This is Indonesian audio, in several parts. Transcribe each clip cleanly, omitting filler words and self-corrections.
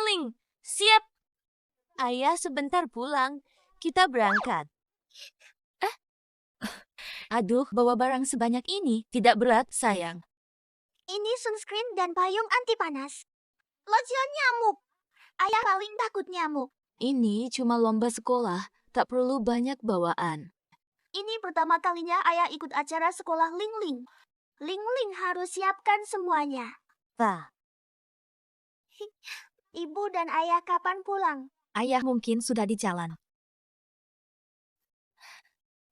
Ling, siap. Ayah sebentar pulang. Kita berangkat. Aduh, bawa barang sebanyak ini. Tidak berat, sayang. Ini sunscreen dan payung anti panas. Lotion nyamuk. Ayah paling takut nyamuk. Ini cuma lomba sekolah. Tak perlu banyak bawaan. Ini pertama kalinya ayah ikut acara sekolah Ling Ling. Ling Ling harus siapkan semuanya. Wah, Ibu dan ayah kapan pulang? ayah mungkin sudah di jalan.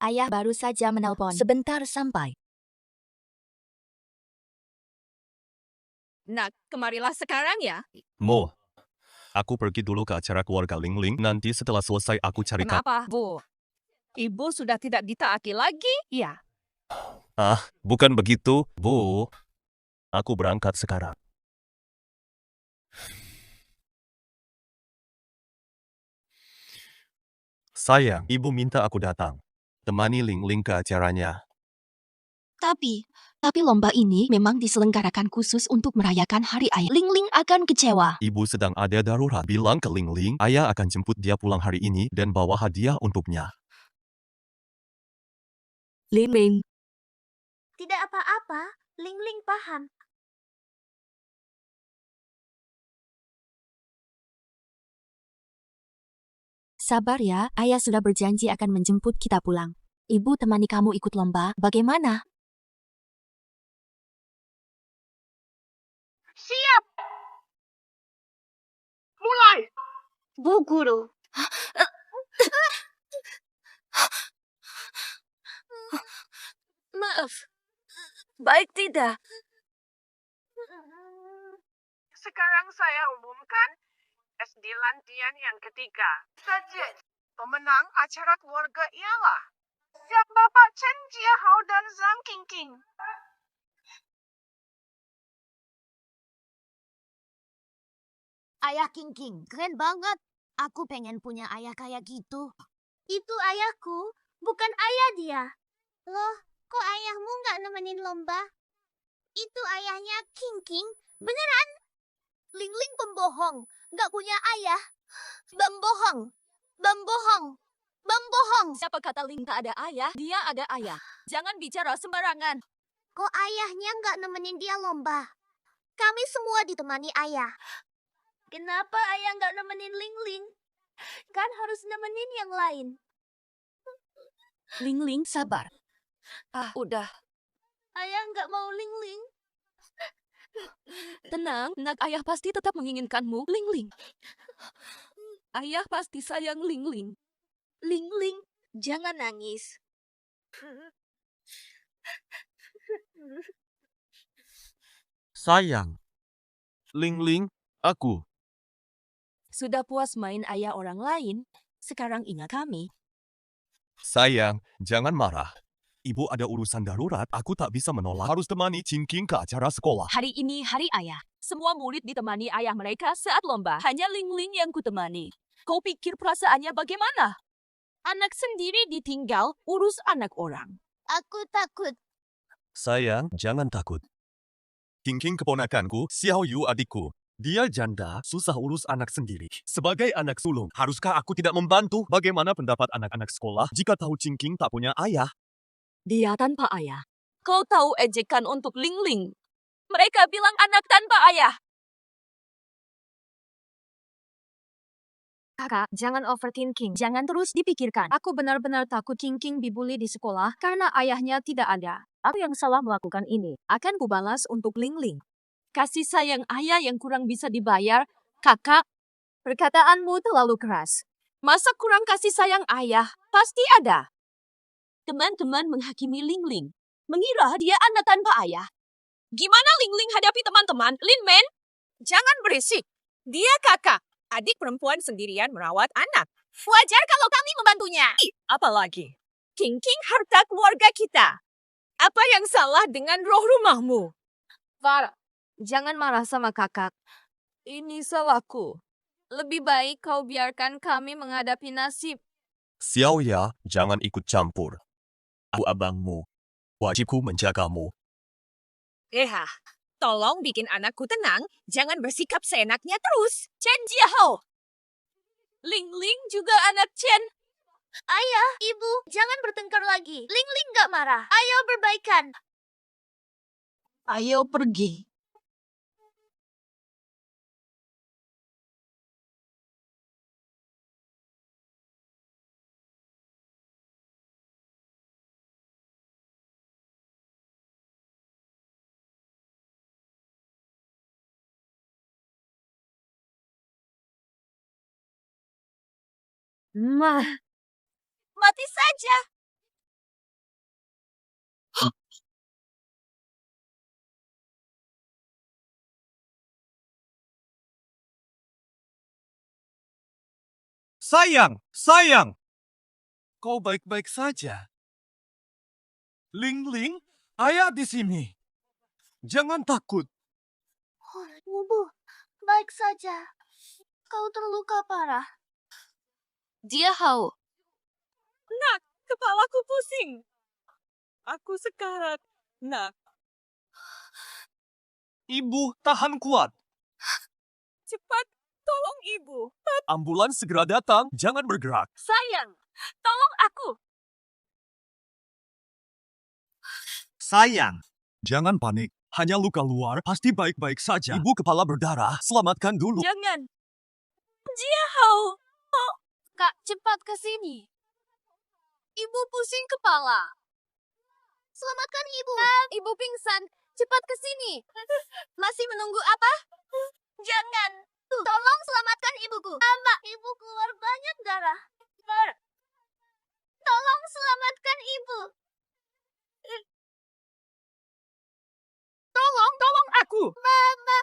Ayah baru saja menelpon. Sebentar sampai. Nak, kemarilah sekarang ya. Mo, aku pergi dulu ke acara keluarga Ling Ling. Nanti setelah selesai aku cari kamu. Kenapa, Bu? Ibu sudah tidak ditaati lagi? Ya. Bukan begitu, Bu. Aku berangkat sekarang. Sayang, ibu minta aku datang. Temani Ling Ling ke acaranya. Tapi lomba ini memang diselenggarakan khusus untuk merayakan Hari Ayah. Ling Ling akan kecewa. Ibu sedang ada darurat. Bilang ke Ling Ling, ayah akan jemput dia pulang hari ini dan bawa hadiah untuknya. Ling Ling. Tidak apa-apa. Ling Ling paham. Sabar ya, ayah sudah berjanji akan menjemput kita pulang. Ibu temani kamu ikut lomba, bagaimana? Siap. Mulai! Bu Guru. Maaf. Baik tidak. Sekarang saya umumkan SD Lantian yang ketiga. Saja, pemenang acara keluarga ialah Siap Bapak Chen Jiahao dan Zhang Qingqing. Ayah King, keren banget. Aku pengen punya ayah kayak gitu. Itu ayahku, bukan ayah dia. Loh, kok ayahmu nggak nemenin lomba? Itu ayahnya King, beneran? Ling Ling pembohong, nggak punya ayah. Pembohong, pembohong, pembohong. Siapa kata Ling tak ada ayah? Dia ada ayah. Jangan bicara sembarangan. Kok ayahnya nggak nemenin dia lomba? Kami semua ditemani ayah. Kenapa ayah nggak nemenin Ling Ling? Kan harus nemenin yang lain. Ling Ling, sabar. Udah. Ayah nggak mau Ling Ling. Tenang, nak, ayah pasti tetap menginginkanmu, Ling Ling. Ayah pasti sayang Ling Ling. Ling Ling, jangan nangis. Sayang. Ling Ling, aku. Sudah puas main ayah orang lain, sekarang ingat kami. Sayang, jangan marah. Ibu ada urusan darurat, aku tak bisa menolak. Harus temani Qingqing ke acara sekolah. Hari ini hari ayah. Semua murid ditemani ayah mereka saat lomba. Hanya Ling Ling yang kutemani. Kau pikir perasaannya bagaimana? Anak sendiri ditinggal, urus anak orang. Aku takut. Sayang, jangan takut. Qingqing keponakanku, Xiao Yu adikku. Dia janda, susah urus anak sendiri. Sebagai anak sulung, haruskah aku tidak membantu? Bagaimana pendapat anak-anak sekolah jika tahu Qingqing tak punya ayah? Dia tanpa ayah. Kau tahu ejekan untuk Ling Ling. Mereka bilang anak tanpa ayah. Kakak, jangan overthinking. Jangan terus dipikirkan. Aku benar-benar takut Qingqing dibully di sekolah karena ayahnya tidak ada. Aku yang salah melakukan ini. Akan kubalas untuk Ling Ling. Kasih sayang ayah yang kurang bisa dibayar. Kakak, perkataanmu terlalu keras. Masa kurang kasih sayang ayah? Pasti ada. Teman-teman menghakimi Ling Ling. Mengira dia anak tanpa ayah. Gimana Ling Ling hadapi teman-teman? Lin Men, jangan berisik. Dia kakak. Adik perempuan sendirian merawat anak. Wajar kalau kami membantunya. Apalagi, Qingqing harta keluarga kita. Apa yang salah dengan roh rumahmu? Farah, jangan marah sama kakak. Ini salahku. Lebih baik kau biarkan kami menghadapi nasib. Xiao Ya, jangan ikut campur. Aku abangmu. Wajibku menjagamu. Tolong bikin anakku tenang, jangan bersikap seenaknya terus. Chen Jiahao. Ling Ling juga anak Chen. Ayah, ibu, jangan bertengkar lagi. Ling Ling gak marah. Ayo berbaikan. Ayo pergi. Mati saja. Sayang, sayang. Kau baik-baik saja. Ling Ling, ayah di sini. Jangan takut. Ibu, baik saja. Kau terluka parah. Jiahao. Nak, kepalaku pusing. Aku sekarat. Nak, Ibu, tahan kuat. cepat tolong ibu. Ambulans segera datang. Jangan bergerak. Sayang, tolong aku. Sayang. Jangan panik. Hanya luka luar. Pasti baik-baik saja. Ibu kepala berdarah. Selamatkan dulu. Jangan. Jiahao. Kak, cepat ke sini. Ibu pusing kepala. Selamatkan ibu. Ibu pingsan. Cepat ke sini. Masih menunggu apa? Jangan. Tolong selamatkan ibuku. Mama, ibu keluar banyak darah. Tolong selamatkan ibu. Tolong aku. Mama.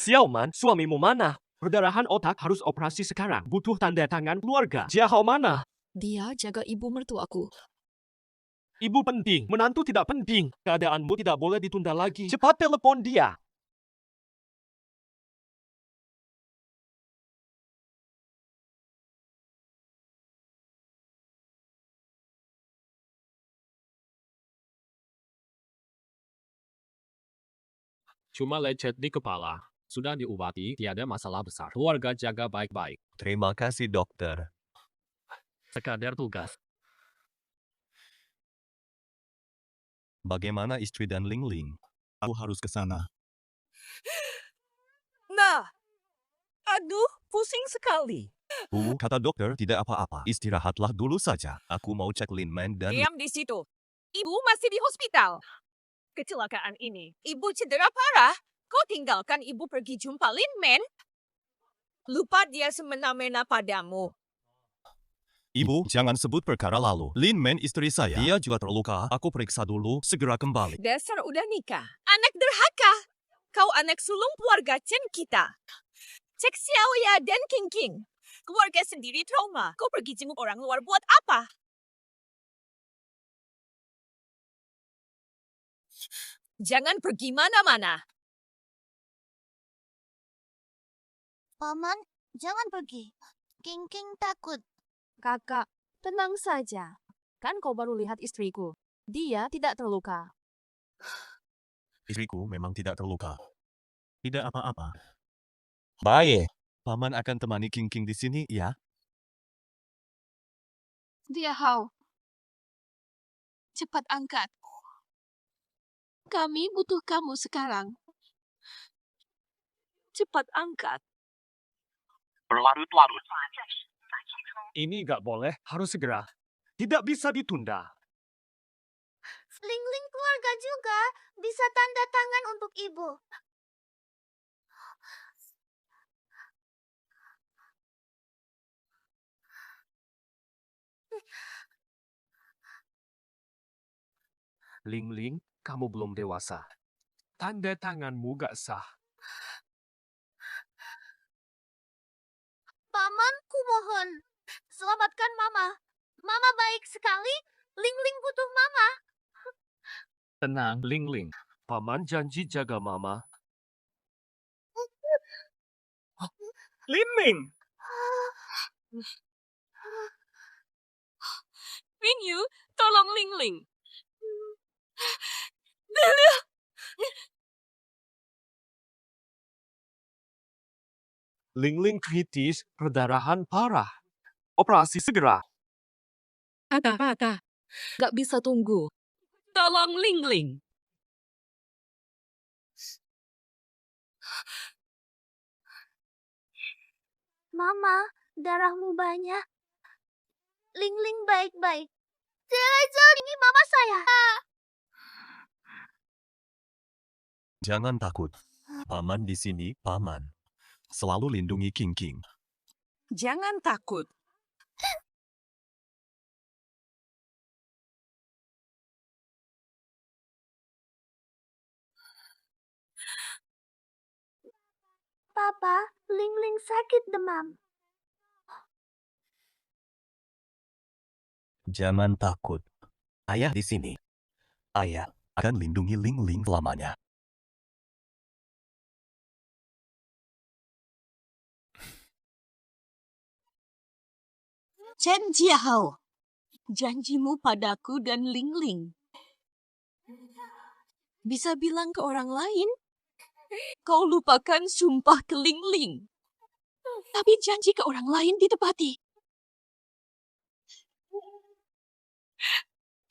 Xiaoman, suamimu mana? Perdarahan otak harus operasi sekarang. Butuh tanda tangan keluarga. Jiahao mana? Dia jaga ibu mertuaku. Ibu penting, menantu tidak penting. Keadaanmu tidak boleh ditunda lagi. Cepat telepon dia. Cuma lecet di kepala. Sudah diobati, tiada masalah besar. Keluarga jaga baik-baik. Terima kasih, dokter. Sekadar tugas. Bagaimana istri dan Ling Ling? Aku harus ke sana. Nah. Aduh, pusing sekali. Kata dokter, tidak apa-apa. Istirahatlah dulu saja. Aku mau cek Lin Man dan... Diam di situ. Ibu masih di hospital. Kecelakaan ini. Ibu cedera parah. Kau tinggalkan ibu pergi jumpa Lin Man? Lupa dia semena-mena padamu. Ibu, jangan sebut perkara lalu. Lin Man istri saya. Dia juga terluka. Aku periksa dulu, segera kembali. Dasar udah nikah. Anak derhaka. Kau anak sulung keluarga Chen kita. Cek Xiaoya dan King King. Keluarga sendiri trauma. Kau pergi jenguk orang luar buat apa? Jangan pergi mana-mana. Paman, jangan pergi. King King takut. Kakak, tenang saja. Kan kau baru lihat istriku. Dia tidak terluka. Istriku memang tidak terluka. Tidak apa-apa. Baik. Paman akan temani King King di sini, ya? Jiahao. Cepat angkat. Kami butuh kamu sekarang. Cepat angkat. Berlarut-larut. Ini nggak boleh, harus segera. Tidak bisa ditunda. Ling Ling keluarga juga bisa tanda tangan untuk ibu. Ling Ling, kamu belum dewasa. Tanda tanganmu gak sah. Paman, kumohon. Selamatkan Mama. Mama baik sekali. Ling Ling butuh Mama. Tenang, Ling Ling. Paman janji jaga mama. Lin Ling! Mingyu, tolong Ling Ling. Ling Ling kritis, perdarahan parah. Operasi segera. Kata, gak bisa tunggu. Tolong Ling Ling. Mama, darahmu banyak. Ling Ling baik-baik. Jangan ini mama saya. Jangan takut. Paman di sini, Paman. Selalu lindungi King King. Jangan takut. Papa, Ling Ling sakit demam. Jangan takut. Ayah di sini. Ayah akan lindungi Ling Ling selamanya. Chen Jiahao, janjimu padaku dan Ling Ling. Bisa bilang ke orang lain, kau lupakan sumpah ke Ling Ling. Tapi janji ke orang lain ditepati.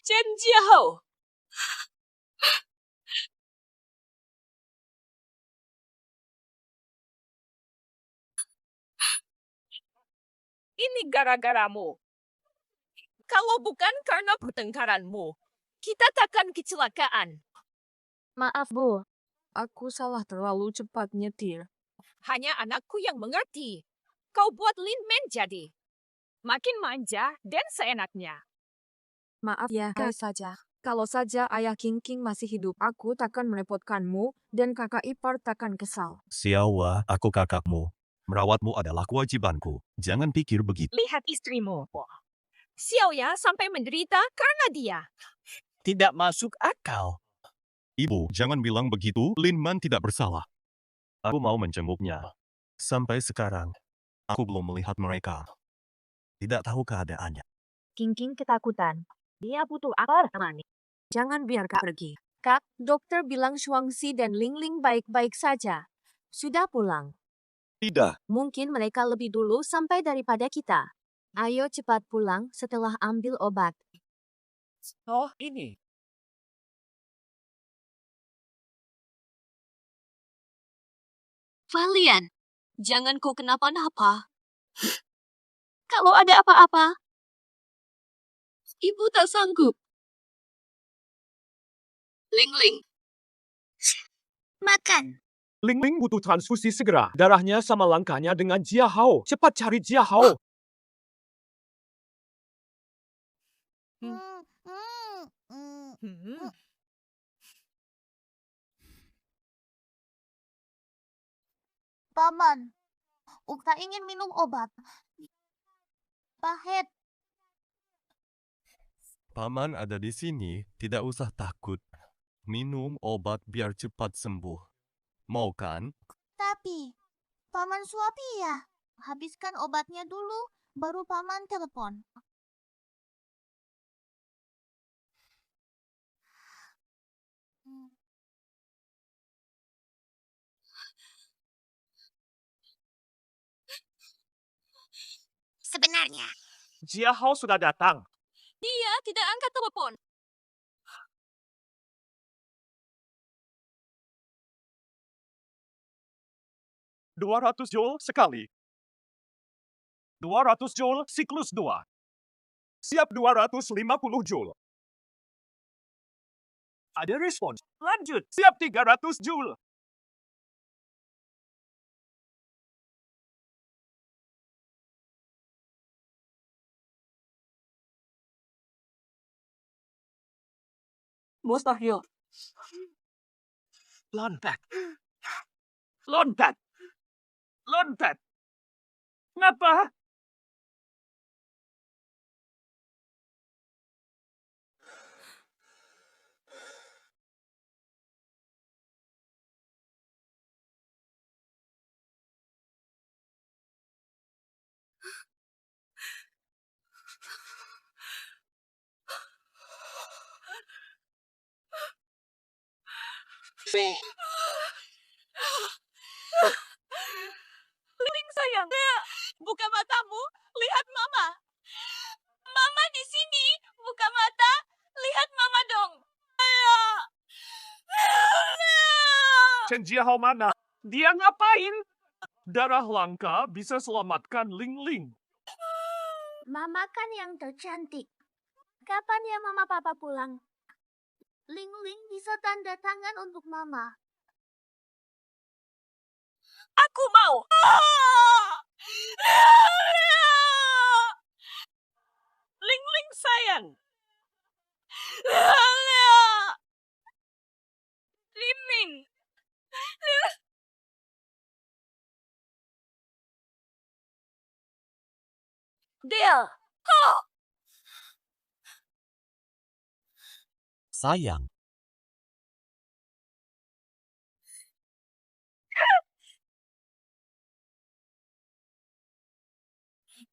Chen Jiahao. Ini gara-garamu. Kalau bukan karena pertengkaranmu, kita takkan kecelakaan. Maaf, Bu. Aku salah terlalu cepat nyetir. Hanya anakku yang mengerti. Kau buat Linman jadi. Makin manja dan seenaknya. Maaf ya, saja. Kalau saja ayah King King masih hidup, aku takkan merepotkanmu dan kakak ipar takkan kesal. Xiaowa, aku kakakmu. Merawatmu adalah kewajibanku. Jangan pikir begitu. Lihat istrimu. Xiao ya sampai menderita karena dia. Tidak masuk akal. Ibu, jangan bilang begitu. Lin Man tidak bersalah. Aku mau menjenguknya. Sampai sekarang, aku belum melihat mereka. Tidak tahu keadaannya. King King ketakutan. Dia butuh akar temani. Jangan biar Kak pergi. Kak, dokter bilang Shuangxi dan Ling Ling baik-baik saja. Sudah pulang. Tidak. Mungkin mereka lebih dulu sampai daripada kita. Ayo cepat pulang setelah ambil obat. Oh, ini. Valian, jangan kau kenapa-napa. Kalau ada apa-apa, ibu tak sanggup. Ling Ling, Makan. Ling Ling butuh transfusi segera. Darahnya sama langkahnya dengan Jiahao. Cepat cari Jiahao. Paman, Ukta ingin minum obat. Pahit. Paman ada di sini, tidak usah takut. Minum obat biar cepat sembuh. Mau kan? Tapi, Paman suapi ya. Habiskan obatnya dulu, baru Paman telepon. Sebenarnya. Jiahao sudah datang. dia tidak angkat telepon. 200 joule sekali. 200 joule siklus 2. Siap 250 joule. Ada respons. Lanjut. Siap 300 joule. Mustahil. Loncat. Loncat. Loncat. Ngapa? Ling sayang, buka matamu, lihat mama. Mama di sini, buka mata, lihat mama dong. Chen mana? Dia ngapain? Darah langka bisa selamatkan Ling Ling. Mama kan yang tercantik. Kapan ya mama papa pulang? Ling Ling bisa tanda tangan untuk mama. Aku mau. Ling Ling sayang. Ling Ling. Dia. Sayang,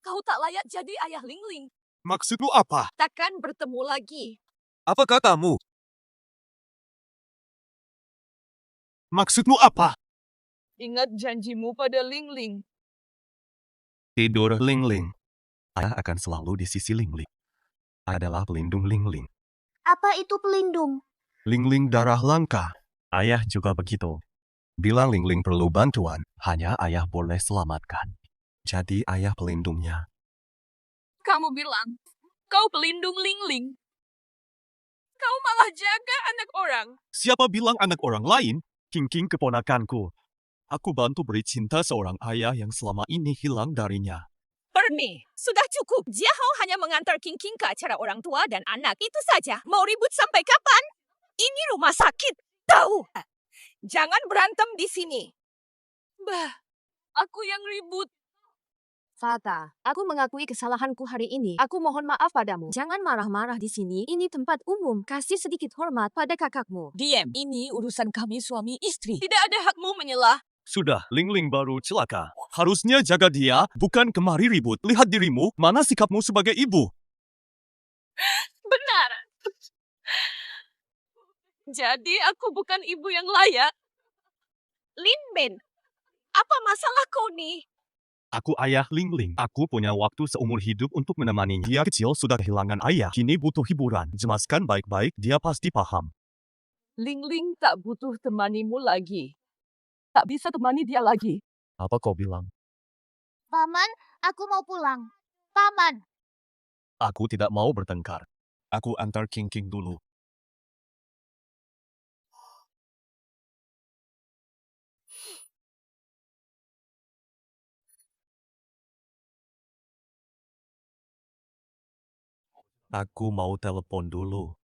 Kau tak layak jadi ayah Ling Ling. maksudmu apa? Takkan bertemu lagi. Apa katamu? Maksudmu apa? Ingat janjimu pada Ling Ling. Tidur Ling Ling. Ayah akan selalu di sisi Ling Ling. Adalah pelindung Ling Ling. Apa itu pelindung? Ling Ling darah langka. Ayah juga begitu. Bila Ling Ling perlu bantuan, hanya ayah boleh selamatkan. Jadi ayah pelindungnya. Kamu bilang, kau pelindung Ling Ling. Kau malah jaga anak orang. Siapa bilang anak orang lain? King King keponakanku. Aku bantu beri cinta seorang ayah yang selama ini hilang darinya. Bernie, sudah cukup. Jiahao hanya mengantar King King ke acara orang tua dan anak. Itu saja. Mau ribut sampai kapan? Ini rumah sakit. Tahu? Jangan berantem di sini. Bah, aku yang ribut. Fata, aku mengakui kesalahanku hari ini. Aku mohon maaf padamu. Jangan marah-marah di sini. Ini tempat umum. Kasih sedikit hormat pada kakakmu. Diam. Ini urusan kami suami istri. Tidak ada hakmu menyelah. Sudah, Ling Ling baru celaka. Harusnya jaga dia, bukan kemari ribut. Lihat dirimu, mana sikapmu sebagai ibu? Benar. Jadi aku bukan ibu yang layak. Lin Ben, apa masalah kau nih? Aku ayah Ling Ling. Aku punya waktu seumur hidup untuk menemaninya. Dia kecil sudah kehilangan ayah. Kini butuh hiburan. Jelaskan baik-baik, dia pasti paham. Ling Ling tak butuh temanimu lagi. Tak bisa temani dia lagi. Apa kau bilang? Paman, aku mau pulang. Paman, Aku tidak mau bertengkar. Aku antar King King dulu. Aku mau telepon dulu.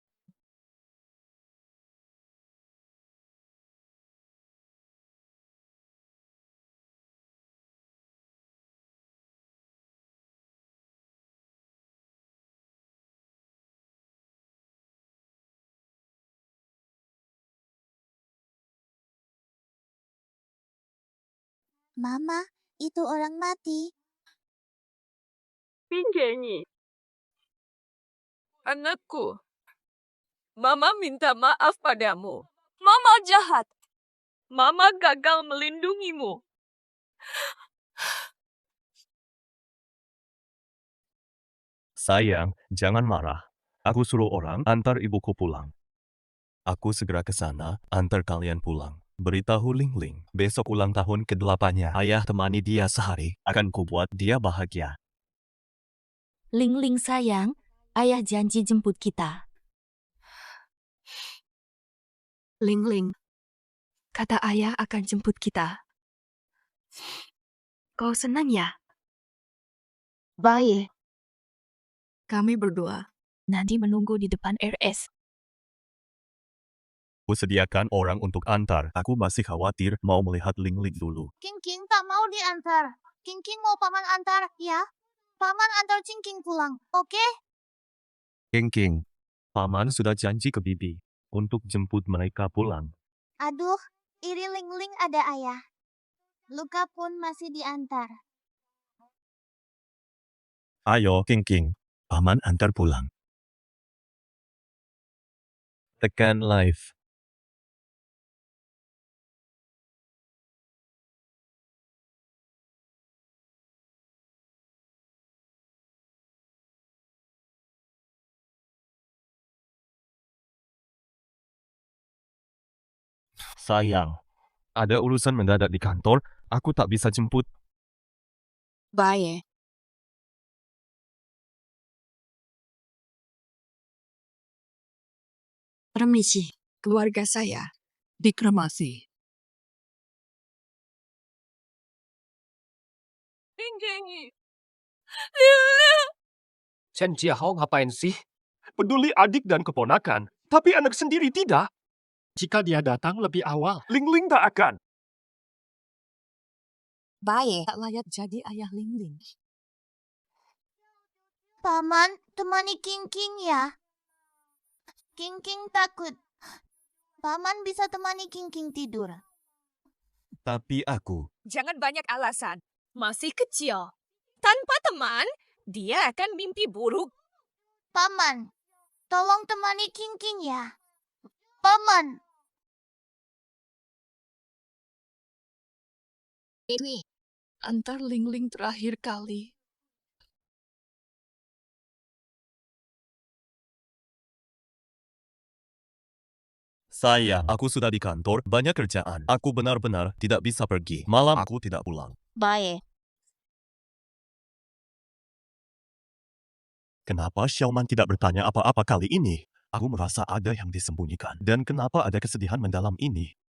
Mama, itu orang mati. Pinggirnya. Anakku, Mama minta maaf padamu. Mama jahat. Mama gagal melindungimu. Sayang, jangan marah. Aku suruh orang antar ibuku pulang. Aku segera ke sana, antar kalian pulang. Beritahu Ling Ling, besok ulang tahun ke-8-nya. Ayah temani dia sehari, akan kubuat dia bahagia. Ling Ling sayang, ayah janji jemput kita. Ling Ling, kata ayah akan jemput kita. Kau senang ya? Baik. Kami berdua. Nanti menunggu di depan RS. Aku sediakan orang untuk antar. Aku masih khawatir mau melihat Ling Ling dulu. King King tak mau diantar. King King mau paman antar, ya? Paman antar King King pulang, oke? King King, Paman sudah janji ke Bibi untuk jemput mereka pulang. Aduh, iri Ling Ling ada ayah. Luka pun masih diantar. Ayo, King King, Paman antar pulang. Tekan live. Sayang, ada urusan mendadak di kantor. Aku tak bisa jemput. Bye. Permisi. Keluarga saya dikremasi. Chen Jiahao ngapain sih? Peduli adik dan keponakan, tapi anak sendiri tidak. Jika dia datang lebih awal, Ling Ling tak akan. Bye. Tak layak jadi ayah Ling Ling. Paman, temani King King ya. King King takut. Paman bisa temani King King tidur. Tapi aku, Jangan banyak alasan. Masih kecil. Tanpa teman, dia akan mimpi buruk. Paman, tolong temani King King ya. Paman. Antar Ling Ling terakhir kali. sayang, aku sudah di kantor, banyak kerjaan. Aku benar-benar tidak bisa pergi. Malam aku tidak pulang. Baik. Kenapa Xiaoman tidak bertanya apa-apa kali ini? Aku merasa ada yang disembunyikan. Dan kenapa ada kesedihan mendalam ini?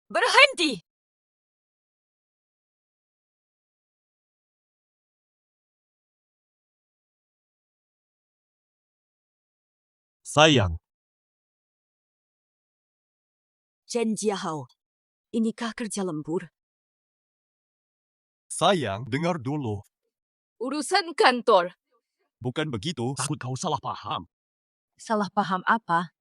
Berhenti! Sayang, Chen Jiahao, inikah kerja lembur? sayang, dengar dulu. Urusan kantor. Bukan begitu, takut kau salah paham. Salah paham apa?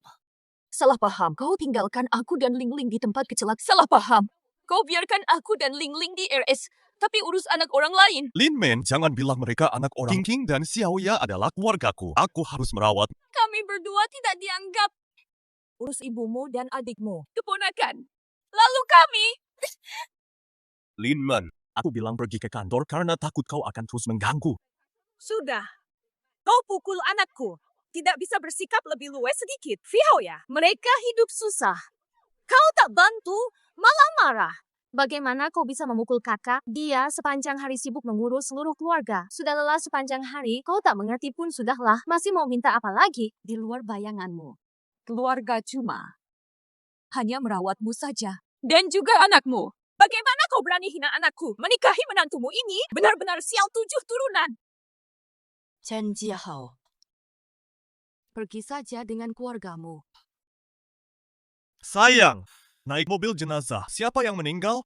Salah paham. Kau tinggalkan aku dan Ling Ling di tempat kecelakaan. Salah paham. Kau biarkan aku dan Ling Ling di RS, tapi urus anak orang lain. Lin Men, jangan bilang mereka anak orang. King King dan Xiao Ya adalah keluargaku. Aku harus merawat. Kami berdua tidak dianggap. Urus ibumu dan adikmu. Keponakan. Lalu kami. Lin Men, aku bilang pergi ke kantor karena takut kau akan terus mengganggu. Sudah. Kau pukul anakku. Tidak bisa bersikap lebih luas sedikit. Fiao ya. Mereka hidup susah. Kau tak bantu, malah marah. Bagaimana kau bisa memukul kakak? Dia sepanjang hari sibuk mengurus seluruh keluarga. Sudah lelah sepanjang hari, kau tak mengerti pun sudahlah. Masih mau minta apa lagi? Di luar bayanganmu. Keluarga cuma hanya merawatmu saja. Dan juga anakmu. Bagaimana kau berani hina anakku? Menikahi menantumu ini benar-benar sial 7 turunan. Chen Jiahao. Pergi saja dengan keluargamu. Sayang, naik mobil jenazah. Siapa yang meninggal?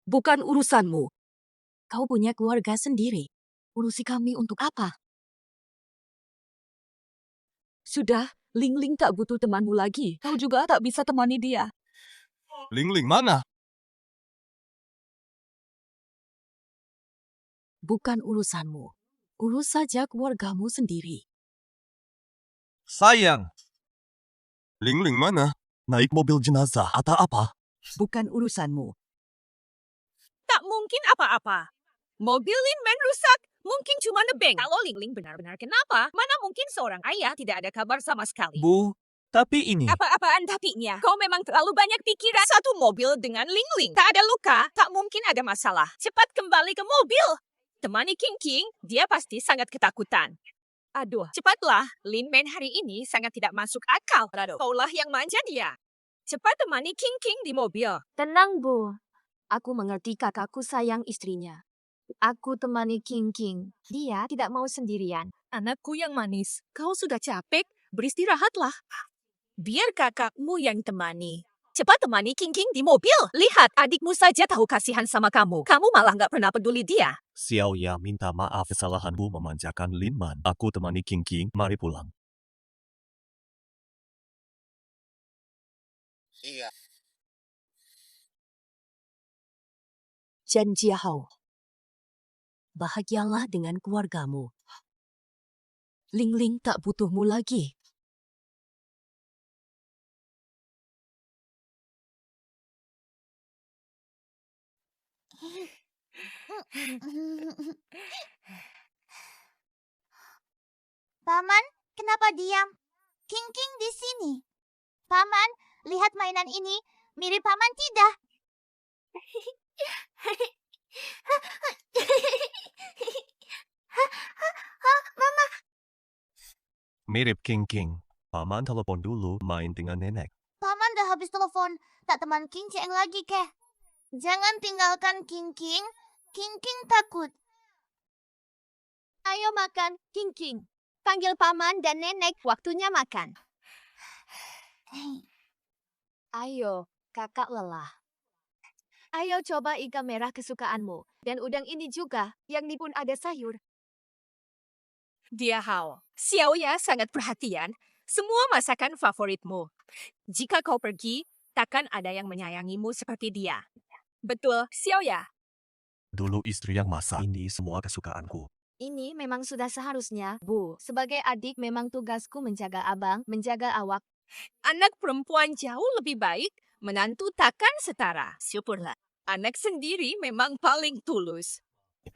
Bukan urusanmu. Kau punya keluarga sendiri. Urusi kami untuk apa? Sudah, Ling Ling tak butuh temanmu lagi. Kau juga tak bisa temani dia. Ling Ling mana? Bukan urusanmu. Urus saja keluargamu sendiri. Sayang. Ling Ling mana? Naik mobil jenazah atau apa? Bukan urusanmu. Tak mungkin apa-apa. Mobil Lin Man rusak. Mungkin cuma nebeng. Kalau Ling Ling benar-benar kenapa, mana mungkin seorang ayah tidak ada kabar sama sekali. Bu, tapi ini... Apa-apaan tapinya? Kau memang terlalu banyak pikiran. Satu mobil dengan Ling Ling. Tak ada luka, tak mungkin ada masalah. Cepat kembali ke mobil. Temani King King, dia pasti sangat ketakutan. Aduh, cepatlah. Lin Man hari ini sangat tidak masuk akal. Kaulah yang manja dia. Cepat temani King King di mobil. Tenang, Bu. Aku mengerti kakakku sayang istrinya. Aku temani King King. Dia tidak mau sendirian. Anakku yang manis, kau sudah capek? Beristirahatlah. Biar kakakmu yang temani. Cepat temani King King di mobil. Lihat, adikmu saja tahu kasihan sama kamu. Kamu malah nggak pernah peduli dia. Xiao Ya minta maaf kesalahanmu memanjakan Lin Man. Aku temani King King, mari pulang. Chen Jiahao. Bahagialah dengan keluargamu. Ling Ling tak butuhmu lagi. Paman, kenapa diam? King King di sini. Paman, lihat mainan ini. Mirip paman tidak? Mama, Mirip King King. Paman telepon dulu main dengan nenek. paman dah habis telepon. Tak teman King Ceng lagi keh. Jangan tinggalkan King King. King King takut. Ayo makan, King King. Panggil paman dan nenek, waktunya makan. Ayo, kakak lelah. Ayo coba ikan merah kesukaanmu. Dan udang ini juga, yang ini pun ada sayur. Dia Hao, Xiaoya sangat perhatian. Semua masakan favoritmu. Jika kau pergi, takkan ada yang menyayangimu seperti dia. Betul, Xiaoya. Dulu istri yang masak ini semua kesukaanku. Ini memang sudah seharusnya, Bu. Sebagai adik memang tugasku menjaga abang, menjaga awak. Anak perempuan jauh lebih baik, menantu takkan setara. Syukurlah. Anak sendiri memang paling tulus.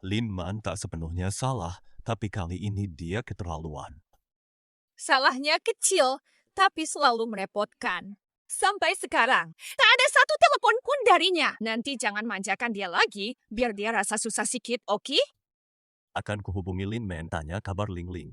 Lin Man tak sepenuhnya salah, tapi kali ini dia keterlaluan. Salahnya kecil, tapi selalu merepotkan. Sampai sekarang, tak ada satu telepon pun darinya. Nanti jangan manjakan dia lagi, biar dia rasa susah sikit, oke? Akan kuhubungi Lin Man tanya kabar Ling Ling.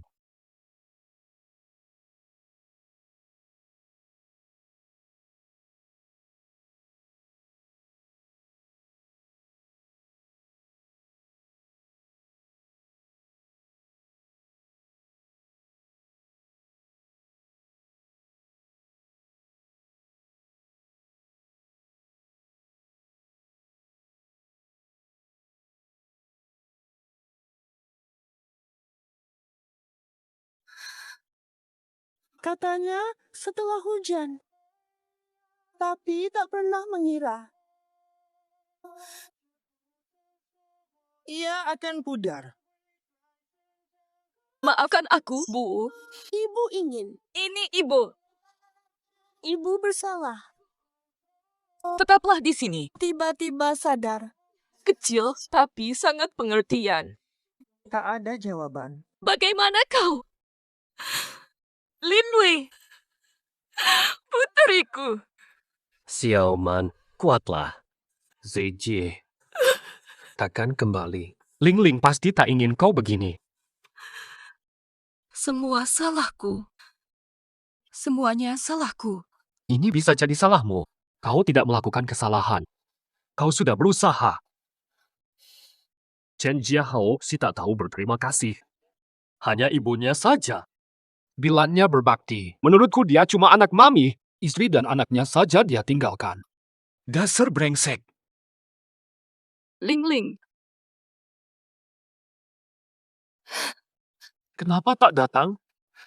Katanya setelah hujan. Tapi tak pernah mengira. Ia akan pudar. Maafkan aku, Bu. Ibu ingin. Ini Ibu. Ibu bersalah. Tetaplah di sini. Tiba-tiba sadar. Kecil, tapi sangat pengertian. Tak ada jawaban. Bagaimana kau? Linwei. Puteriku. Xiaoman, kuatlah. Zijie takkan kembali. Ling Ling pasti tak ingin kau begini. Semua salahku. Semuanya salahku. Ini bisa jadi salahmu. Kau tidak melakukan kesalahan. Kau sudah berusaha. Chen Jiahao si tak tahu berterima kasih. Hanya ibunya saja. Bilangnya berbakti. Menurutku dia cuma anak mami. Istri dan anaknya saja dia tinggalkan. Dasar brengsek. Ling Ling, Kenapa tak datang?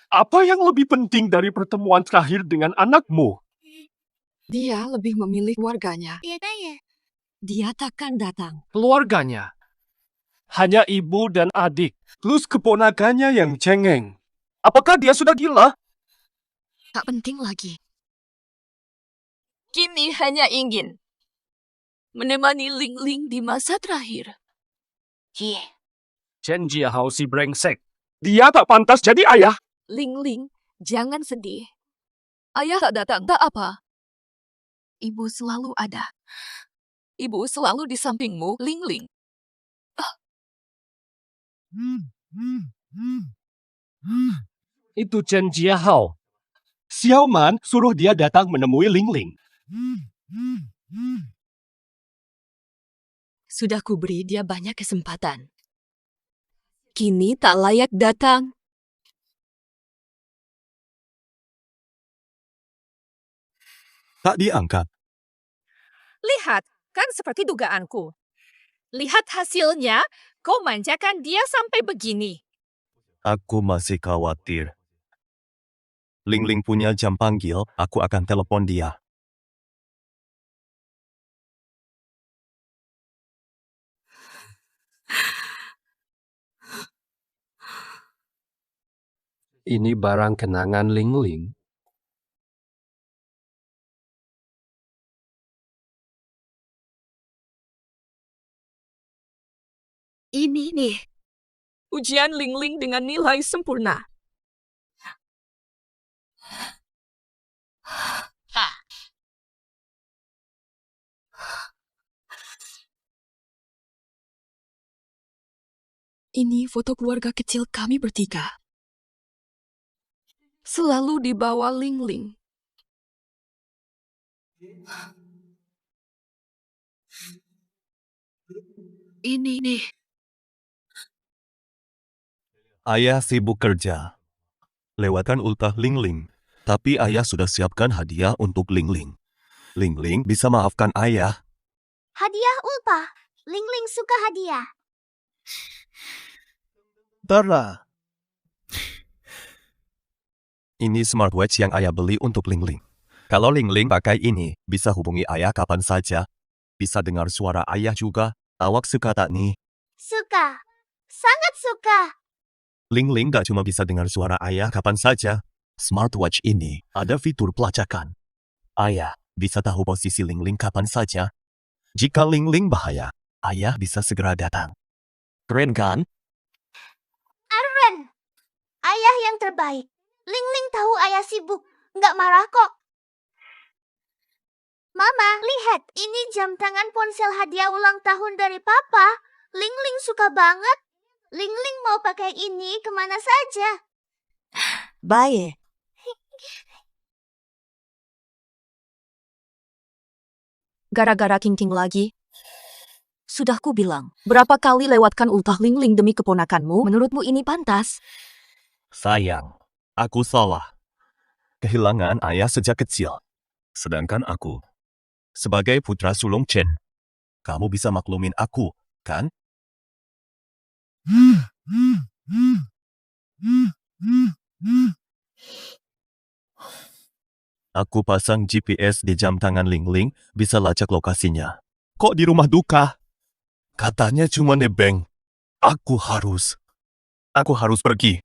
Apa yang lebih penting dari pertemuan terakhir dengan anakmu? dia lebih memilih keluarganya. Iya ya. Dia takkan datang. Keluarganya. Hanya ibu dan adik. Plus keponakannya yang cengeng. Apakah dia sudah gila? Tak penting lagi. Kini hanya ingin menemani Ling Ling di masa terakhir. Chen Jiahao si brengsek. Dia tak pantas jadi ayah. Ling Ling, jangan sedih. Ayah tak datang, tak apa. Ibu selalu ada. Ibu selalu di sampingmu, Ling Ling. Itu Chen Jiahao. Xiaoman suruh dia datang menemui Ling Ling. Sudah kuberi dia banyak kesempatan. Kini tak layak datang. Tak diangkat. Lihat, kan seperti dugaanku. Lihat hasilnya, kau manjakan dia sampai begini. Aku masih khawatir. Ling Ling punya jam panggil, aku akan telepon dia. Ini barang kenangan Ling Ling. Ini nih. Ujian Lingling dengan nilai sempurna. Ini foto keluarga kecil kami bertiga. Selalu di bawah Lingling. Ini nih. Ayah sibuk kerja. Lewatkan ultah Lingling. Tapi ayah sudah siapkan hadiah untuk Lingling. Lingling bisa maafkan ayah. Hadiah ulpa. Lingling suka hadiah. Tara. Ini smartwatch yang ayah beli untuk Lingling. Kalau Lingling pakai ini, bisa hubungi ayah kapan saja. Bisa dengar suara ayah juga. Awak suka tak nih? Suka. Sangat suka. Lingling gak cuma bisa dengar suara ayah kapan saja. Smartwatch ini ada fitur pelacakan. Ayah bisa tahu posisi Lingling kapan saja. Jika Lingling bahaya, ayah bisa segera datang. Keren kan? Aren. Ayah yang terbaik. Lingling tahu ayah sibuk. Nggak marah kok. Mama, lihat. Ini jam tangan ponsel hadiah ulang tahun dari Papa. Lingling suka banget. Lingling mau pakai ini kemana saja. Baik. Gara-gara King lagi. Sudah ku bilang, berapa kali lewatkan ultah Lingling demi keponakanmu, menurutmu ini pantas? Sayang, aku salah. Kehilangan ayah sejak kecil. Sedangkan aku, sebagai putra sulung Chen, kamu bisa maklumin aku, kan? Aku pasang GPS di jam tangan Lingling, bisa lacak lokasinya. Kok di rumah duka? Katanya cuma nebeng. Aku harus pergi.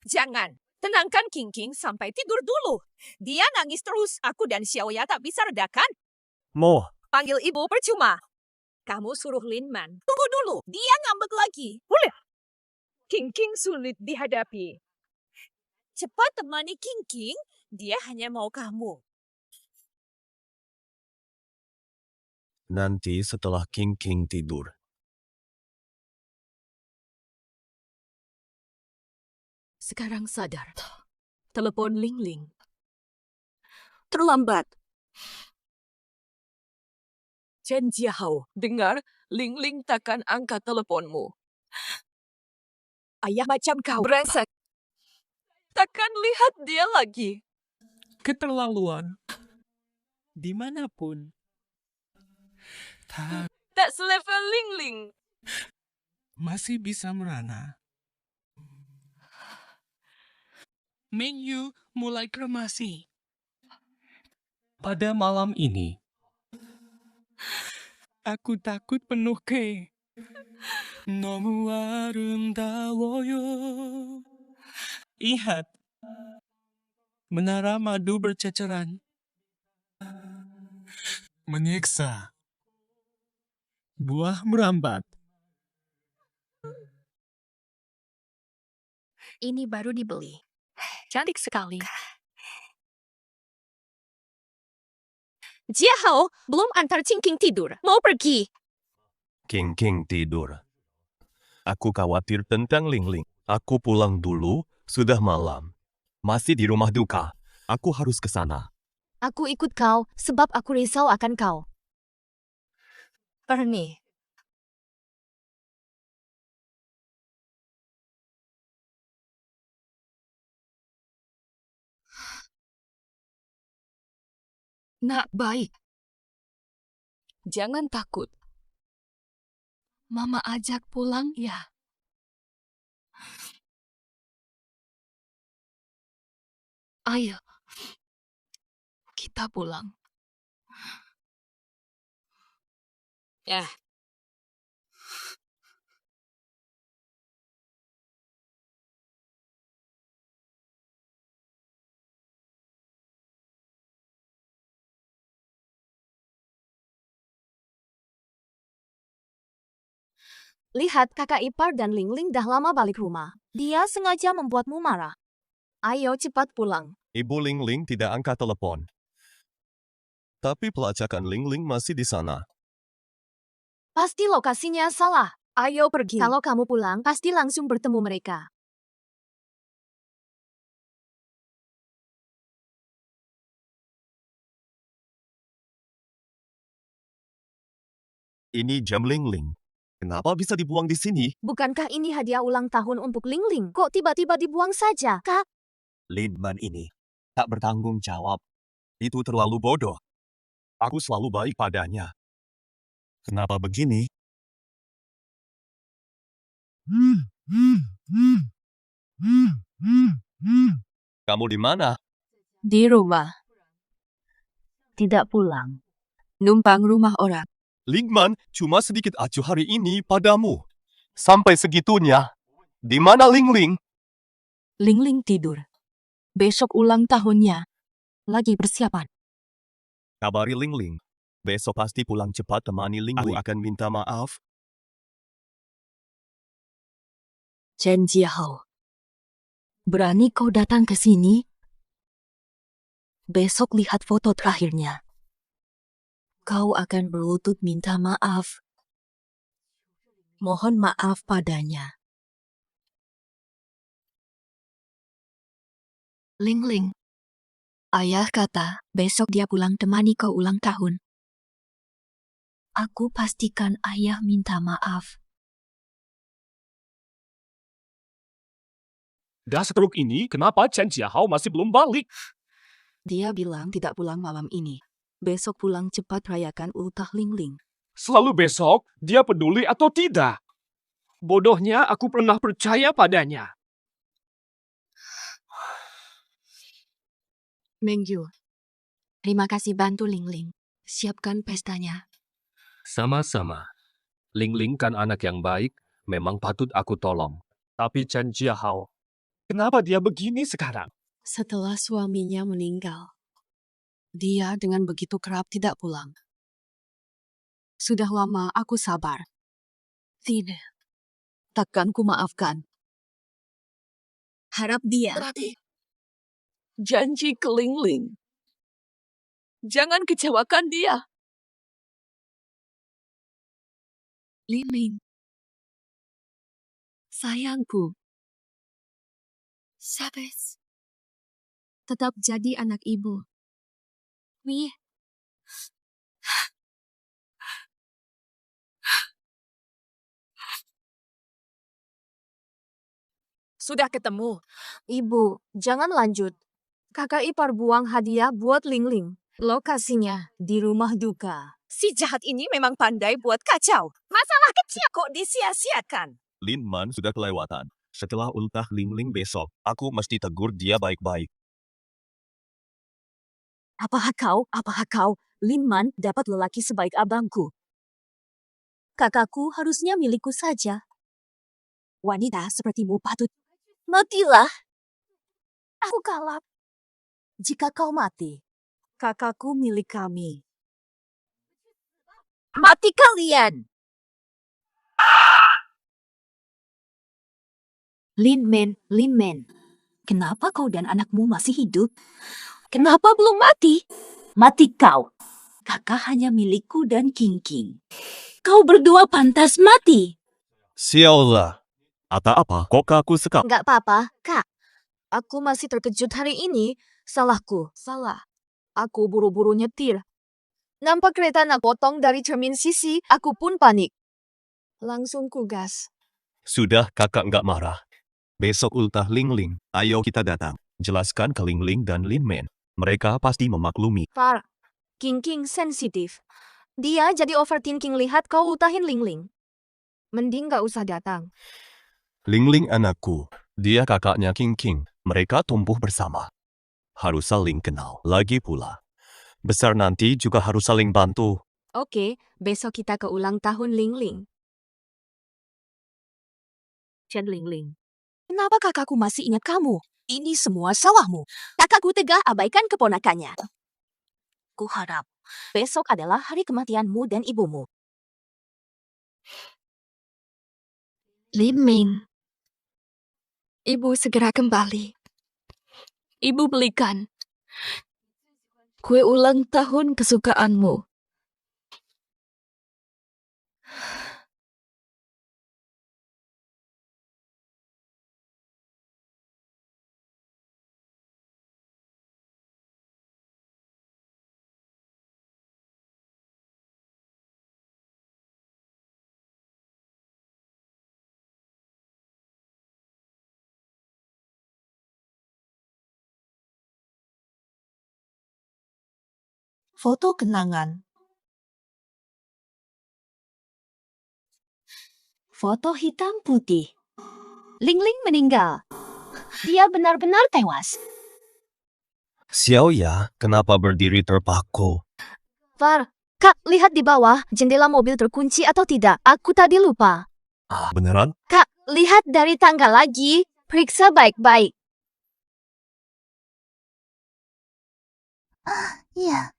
Jangan. Tenangkan King sampai tidur dulu. Dia nangis terus. Aku dan Xiaoya tak bisa redakan. Mo, Panggil ibu percuma. Kamu suruh Linman. Tunggu dulu. Dia ngambek lagi. Boleh. King sulit dihadapi. Cepat temani King. Dia hanya mau kamu. nanti setelah King tidur. Sekarang sadar. Telepon Lingling. Terlambat. Chen Jiahao, dengar, Lingling takkan angkat teleponmu. Ayah macam kau, brengsek. Takkan lihat dia lagi. Keterlaluan. Dimanapun. Tak selevel Lingling. Masih bisa merana. Menu mulai kremasi. Pada malam ini, aku takut penuh ke. 너무 아름다워요. Lihat. Menara madu berceceran. Menyiksa. Buah merambat. Ini baru dibeli. Cantik sekali. Jiahao belum antar King tidur. Mau pergi. King tidur. Aku khawatir tentang Lingling. Aku pulang dulu, sudah malam. Masih di rumah duka. Aku harus ke sana. Aku ikut kau, sebab aku risau akan kau. Perni. Nak baik. Jangan takut. Mama ajak pulang ya. Ayo. Kita pulang. Ya, Lihat, kakak ipar dan Lingling dah lama balik rumah. Dia sengaja membuatmu marah. Ayo cepat pulang. Ibu Lingling tidak angkat telepon. Tapi pelacakan Lingling masih di sana. Pasti lokasinya salah. Ayo pergi. Kalau kamu pulang, pasti langsung bertemu mereka. Ini jam Lingling. Kenapa bisa dibuang di sini? Bukankah ini hadiah ulang tahun untuk Lingling? Kok tiba-tiba dibuang saja, Kak? Lindman ini tak bertanggung jawab. Itu terlalu bodoh. Aku selalu baik padanya. Kenapa begini? Kamu di mana? Di rumah. Tidak pulang. Numpang rumah orang. Lingman cuma sedikit acuh hari ini padamu. Sampai segitunya. Di mana Lingling? Lingling tidur. Besok ulang tahunnya. Lagi persiapan. Kabari Lingling. Besok pasti pulang cepat temani Lingling. Aku akan minta maaf. Chen Jiahao. Berani kau datang ke sini? Besok lihat foto terakhirnya. Kau akan berlutut minta maaf. Mohon maaf padanya. Lingling. Ayah kata, besok dia pulang temani kau ulang tahun. Aku pastikan ayah minta maaf. Dah seteruk ini, kenapa Chen Jiahao masih belum balik? Dia bilang tidak pulang malam ini. Besok pulang cepat rayakan ultah Lingling. Selalu besok, dia peduli atau tidak? Bodohnya aku pernah percaya padanya. Mengyu. Terima kasih bantu Lingling. Siapkan pestanya. Sama-sama. Lingling kan anak yang baik, memang patut aku tolong. Tapi Chen Jiahao, kenapa dia begini sekarang? Setelah suaminya meninggal, dia dengan begitu kerap tidak pulang. Sudah lama aku sabar. Tidak. Takkan ku maafkan. Harap dia. Janji ke Lingling. Jangan kecewakan dia. Lingling. Sayangku. Sabes. Tetap jadi anak ibu. Wih. Sudah ketemu. Ibu, jangan lanjut. Kakak ipar buang hadiah buat Lingling. Lokasinya di rumah duka. Si jahat ini memang pandai buat kacau. Masalah kecil kok disia-siakan. Lindman sudah kelewatan. Setelah ultah Lingling besok, aku mesti tegur dia baik-baik. Apakah kau, Linman, dapat lelaki sebaik abangku? Kakakku harusnya milikku saja. Wanita sepertimu patut. Matilah. Aku kalah. Jika kau mati, kakakku milik kami. Mati kalian! Linman, kenapa kau dan anakmu masih hidup? Kenapa belum mati? Mati kau. Kakak hanya milikku dan King. Kau berdua pantas mati. Sialah. Atau apa? Kok aku sekap? Enggak apa-apa, Kak. Aku masih terkejut hari ini. Salahku. Salah. Aku buru-buru nyetir. Nampak kereta nak potong dari cermin sisi, aku pun panik. Langsung ku gas. Sudah, kakak nggak marah. Besok ultah Lingling. Ayo kita datang. Jelaskan ke Lingling dan Linman. Mereka pasti memaklumi. Far, King sensitif. Dia jadi overthinking lihat kau utahin Lingling. Mending gak usah datang. Lingling anakku. Dia kakaknya King. Mereka tumbuh bersama. Harus saling kenal. Lagi pula. Besar nanti juga harus saling bantu. Oke, besok kita ke ulang tahun Lingling. Chen Lingling. Kenapa kakakku masih ingat kamu? Ini semua salahmu. Kakakku tegah abaikan keponakannya. Ku harap besok adalah hari kematianmu dan ibumu. Liming. Ibu segera kembali. Ibu belikan kue ulang tahun kesukaanmu. Foto kenangan. Foto hitam putih. Ling-Ling meninggal. Dia benar-benar tewas. Xiao Ya, kenapa berdiri terpaku? Far, Kak, lihat di bawah, jendela mobil terkunci atau tidak. Aku tadi lupa. Ah, beneran? Kak, lihat dari tangga lagi. Periksa baik-baik. Iya.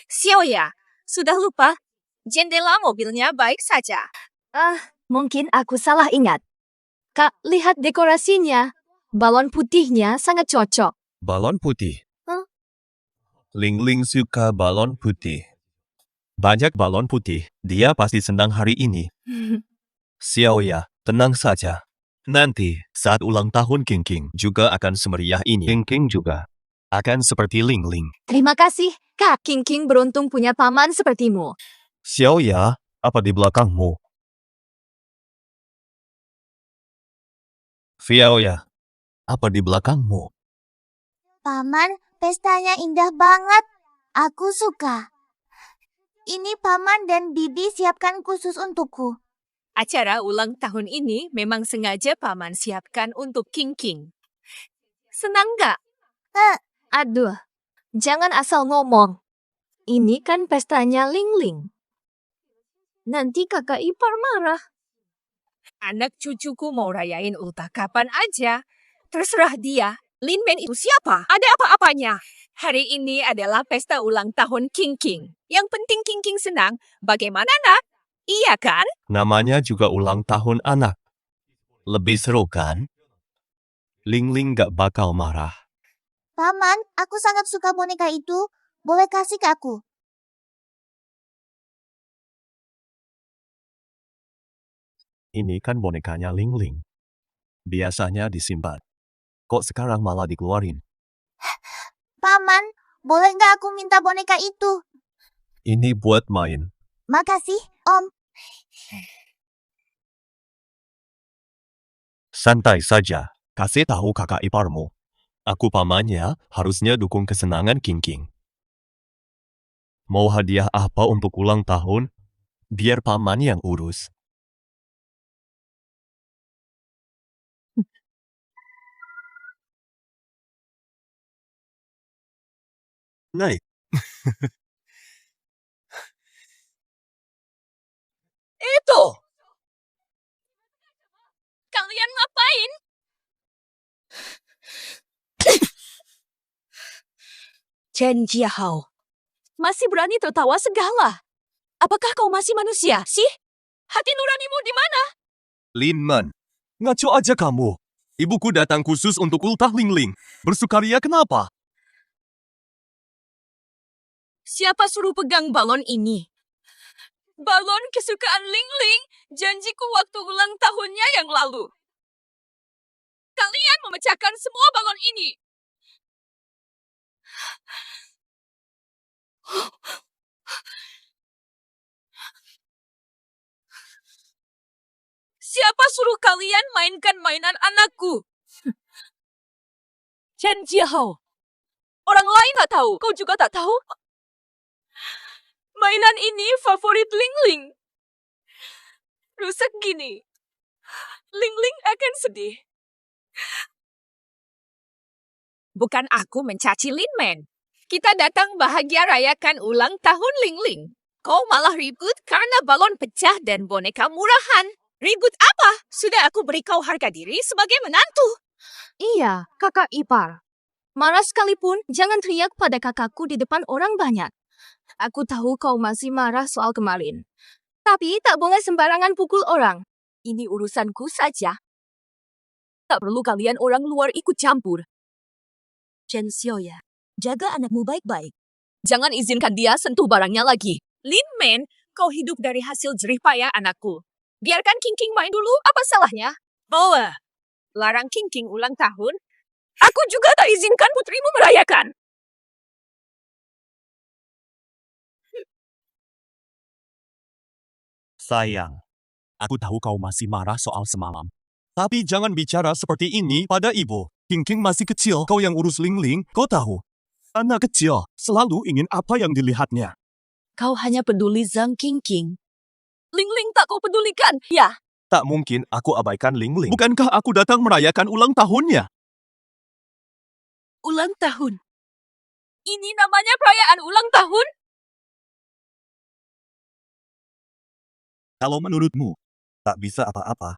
Xiao Ya, sudah lupa? Jendela mobilnya baik saja. Mungkin aku salah ingat. Kak, lihat dekorasinya. Balon putihnya sangat cocok. Balon putih. Hah? Ling Ling suka balon putih. Banyak balon putih. Dia pasti senang hari ini. Xiao Ya, tenang saja. Nanti, saat ulang tahun King King juga akan semeriah ini. King King juga akan seperti Ling Ling. Terima kasih, Kak. King King beruntung punya paman sepertimu. Xiao Ya, apa di belakangmu? Xiao Ya, apa di belakangmu? Paman, pestanya indah banget. Aku suka. Ini Paman dan Bibi siapkan khusus untukku. Acara ulang tahun ini memang sengaja Paman siapkan untuk King King. Senang nggak? Aduh, jangan asal ngomong. Ini kan pestanya Ling-Ling. Nanti kakak ipar marah. Anak cucuku mau rayain ultah kapan aja. Terserah dia. Lin Man itu siapa? Ada apa-apanya? Hari ini adalah pesta ulang tahun King King. Yang penting King King senang. Bagaimana, nak? Iya kan? Namanya juga ulang tahun anak. Lebih seru kan? Ling Ling gak bakal marah. Paman, aku sangat suka boneka itu. Boleh kasih ke aku? Ini kan bonekanya Ling Ling. Biasanya disimpan. Kok sekarang malah dikeluarin? Paman, boleh nggak aku minta boneka itu? Ini buat main. Makasih, Om. Santai saja. Kasih tahu kakak iparmu. Aku pamannya, harusnya dukung kesenangan King King. Mau hadiah apa untuk ulang tahun? Biar paman yang urus. Naik. Itu! Kalian ngapain? Chen Jiahao, masih berani tertawa segala. Apakah kau masih manusia, sih? Hati nuranimu di mana? Lin Man, ngaco aja kamu. Ibuku datang khusus untuk ultah Ling Ling. Bersukaria kenapa? Siapa suruh pegang balon ini? Balon kesukaan Ling Ling, janjiku waktu ulang tahunnya yang lalu. Kalian memecahkan semua balon ini. Siapa suruh kalian mainkan mainan anakku? Chen Jiahao, orang lain tak tahu, kau juga tak tahu? Mainan ini favorit Ling Ling. Rusak gini. Ling Ling akan sedih. Bukan aku mencaci Lin Man. Kita datang bahagia rayakan ulang tahun Ling Ling. Kau malah ribut karena balon pecah dan boneka murahan. Ribut apa? Sudah aku beri kau harga diri sebagai menantu. Iya, kakak ipar. Marah sekalipun, jangan teriak pada kakakku di depan orang banyak. Aku tahu kau masih marah soal kemarin. Tapi tak boleh sembarangan pukul orang. Ini urusanku saja. Tak perlu kalian orang luar ikut campur. Chen Xiaoya, jaga anakmu baik-baik. Jangan izinkan dia sentuh barangnya lagi. Lin Men, kau hidup dari hasil jerih payah anakku. Biarkan King King main dulu, apa salahnya? Boleh. Larang King King ulang tahun? Aku juga tak izinkan putrimu merayakan. Sayang, aku tahu kau masih marah soal semalam. Tapi jangan bicara seperti ini pada ibu. King King masih kecil, kau yang urus Ling Ling, kau tahu. Anak kecil selalu ingin apa yang dilihatnya. Kau hanya peduli Zhang King. Ling Ling tak kau pedulikan, ya? Tak mungkin aku abaikan Ling Ling. Bukankah aku datang merayakan ulang tahunnya? Ulang tahun. Ini namanya perayaan ulang tahun? Kalau menurutmu, tak bisa apa-apa.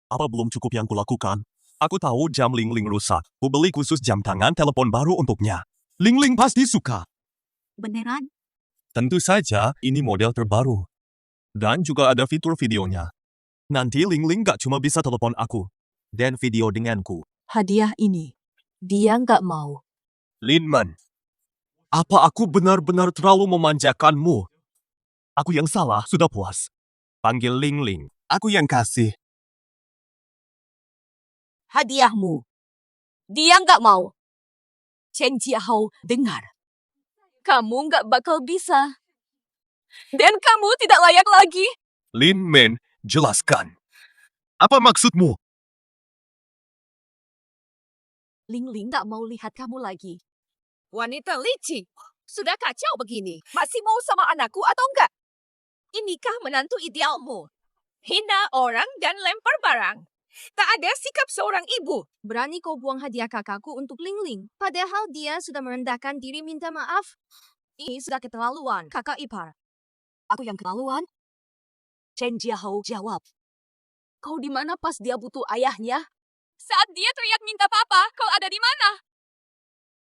Apa belum cukup yang kulakukan? Aku tahu jam Ling Ling rusak. Ku beli khusus jam tangan telepon baru untuknya. Ling Ling pasti suka. Beneran? Tentu saja, ini model terbaru. Dan juga ada fitur videonya. Nanti Ling Ling gak cuma bisa telepon aku, dan video denganku. Hadiah ini, dia nggak mau. Lin Man, apa aku benar-benar terlalu memanjakanmu? Aku yang salah, sudah puas. Panggil Ling Ling, aku yang kasih. Hadiahmu. Dia nggak mau. Chen Jiahou, dengar. Kamu nggak bakal bisa. Dan kamu tidak layak lagi. Lin Man, jelaskan. Apa maksudmu? Ling Ling nggak mau lihat kamu lagi. Wanita licik. Sudah kacau begini. Masih mau sama anakku atau enggak? Inikah menantu idealmu? Hina orang dan lempar barang. Tak ada sikap seorang ibu. Berani kau buang hadiah kakakku untuk Ling Ling. Padahal dia sudah merendahkan diri minta maaf. Ini sudah keterlaluan, kakak ipar. Aku yang keterlaluan? Chen Jiahou jawab. Kau di mana pas dia butuh ayahnya? Saat dia teriak minta papa, kau ada di mana?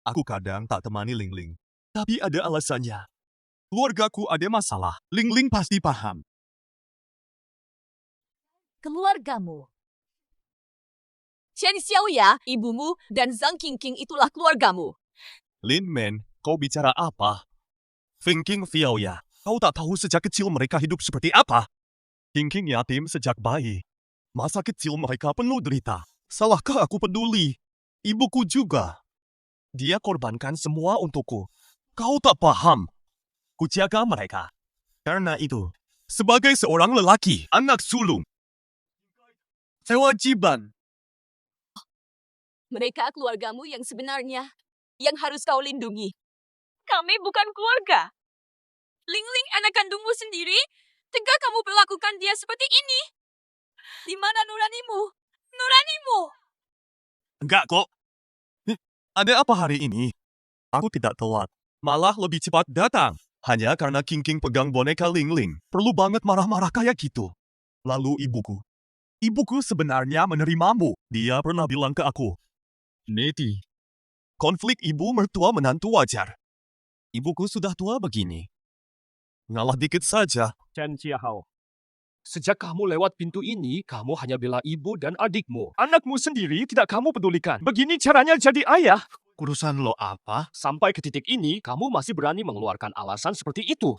Aku kadang tak temani Ling Ling. Tapi ada alasannya. Keluargaku ada masalah. Ling Ling pasti paham. Keluargamu. Chen Xiaoya, ibumu, dan Zhang King itulah keluargamu. Lin Man, kau bicara apa? Feng King Fiaoya, kau tak tahu sejak kecil mereka hidup seperti apa? King yatim sejak bayi. Masa kecil mereka penuh derita. Salahkah aku peduli? Ibuku juga. Dia korbankan semua untukku. Kau tak paham. Ku jaga mereka. Karena itu, sebagai seorang lelaki, anak sulung, kewajiban. Mereka keluargamu yang sebenarnya, yang harus kau lindungi. Kami bukan keluarga. Ling Ling anak kandungmu sendiri, tega kamu perlakukan dia seperti ini. Di mana nuranimu? Nuranimu! Enggak kok. Ada apa hari ini? Aku tidak telat. Malah lebih cepat datang. Hanya karena King pegang boneka Ling Ling. Perlu banget marah-marah kayak gitu. Lalu ibuku. Ibuku sebenarnya menerimamu. Dia pernah bilang ke aku. Neti. Konflik ibu mertua menantu wajar. Ibuku sudah tua begini. Ngalah dikit saja. Chen Jiahou, sejak kamu lewat pintu ini, kamu hanya bela ibu dan adikmu. Anakmu sendiri tidak kamu pedulikan. Begini caranya jadi ayah. Urusan lo apa? Sampai ke titik ini, kamu masih berani mengeluarkan alasan seperti itu.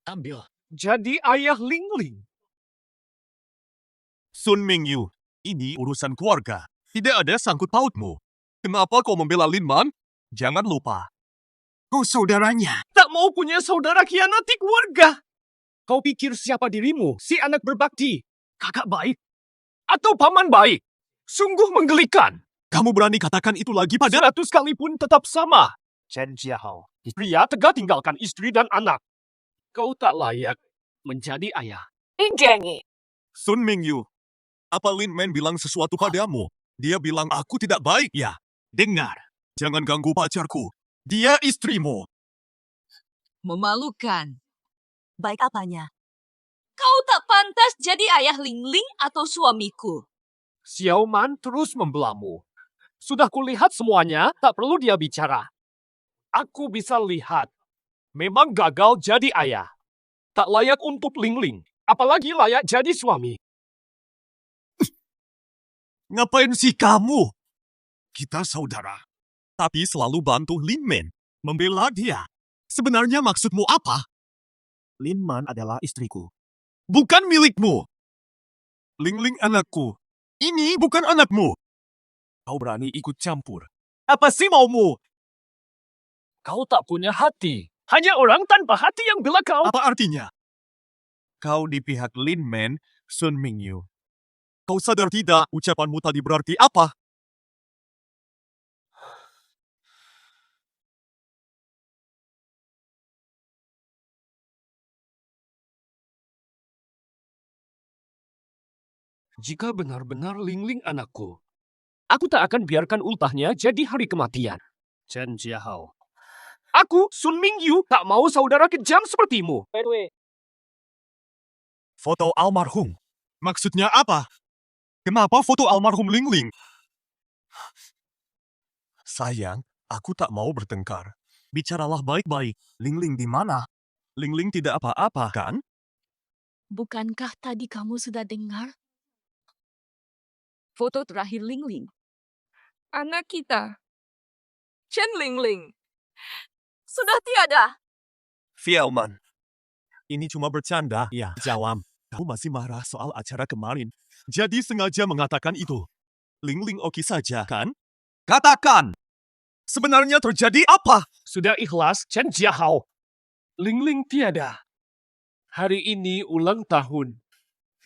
Ambil. Jadi ayah Ling Ling. Sun Mingyu, ini urusan keluarga. Tidak ada sangkut pautmu. Kenapa kau membela Lin Man? Jangan lupa. Kau saudaranya. Tak mau punya saudara khianati keluarga. Kau pikir siapa dirimu? Si anak berbakti? Kakak baik? Atau paman baik? Sungguh menggelikan. Kamu berani katakan itu lagi pada... 100 kali pun tetap sama. Chen Jiahou, pria tegak tinggalkan istri dan anak. Kau tak layak menjadi ayah. Injangi. Sun Mingyu, apa Lin Man bilang sesuatu padamu? Dia bilang aku tidak baik ya? Dengar, jangan ganggu pacarku. Dia istrimu. Memalukan. Baik apanya? Kau tak pantas jadi ayah Ling Ling atau suamiku. Xiao Man terus membelamu. Sudah kulihat semuanya, tak perlu dia bicara. Aku bisa lihat. Memang gagal jadi ayah. Tak layak untuk Ling Ling. Apalagi layak jadi suami. Ngapain sih kamu? Kita saudara. Tapi selalu bantu Lin Men. Membela dia. Sebenarnya maksudmu apa? Lin Man adalah istriku. Bukan milikmu. Ling Ling anakku. Ini bukan anakmu. Kau berani ikut campur. Apa sih maumu? Kau tak punya hati. Hanya orang tanpa hati yang bela kau. Apa artinya? Kau di pihak Lin Man, Sun Mingyu. Kau sadar tidak ucapanmu tadi berarti apa? Jika benar-benar Ling Ling anakku, aku tak akan biarkan ultahnya jadi hari kematian. Chen Jiahao. Aku, Sun Mingyu, tak mau saudara kejam sepertimu. Foto almarhum. Maksudnya apa? Kenapa foto almarhum Ling Ling? Sayang, aku tak mau bertengkar. Bicaralah baik-baik. Ling Ling di mana? Ling Ling tidak apa-apa, kan? Bukankah tadi kamu sudah dengar? Foto terakhir Ling Ling. Anak kita, Chen Ling Ling, sudah tiada. Fielman. Ini cuma bercanda, ya. Jawab. Kau masih marah soal acara kemarin. Jadi sengaja mengatakan itu. Ling Ling oke saja, kan? Katakan! Sebenarnya terjadi apa? Sudah ikhlas, Chen Jiahao. Ling Ling tiada. Hari ini ulang tahun.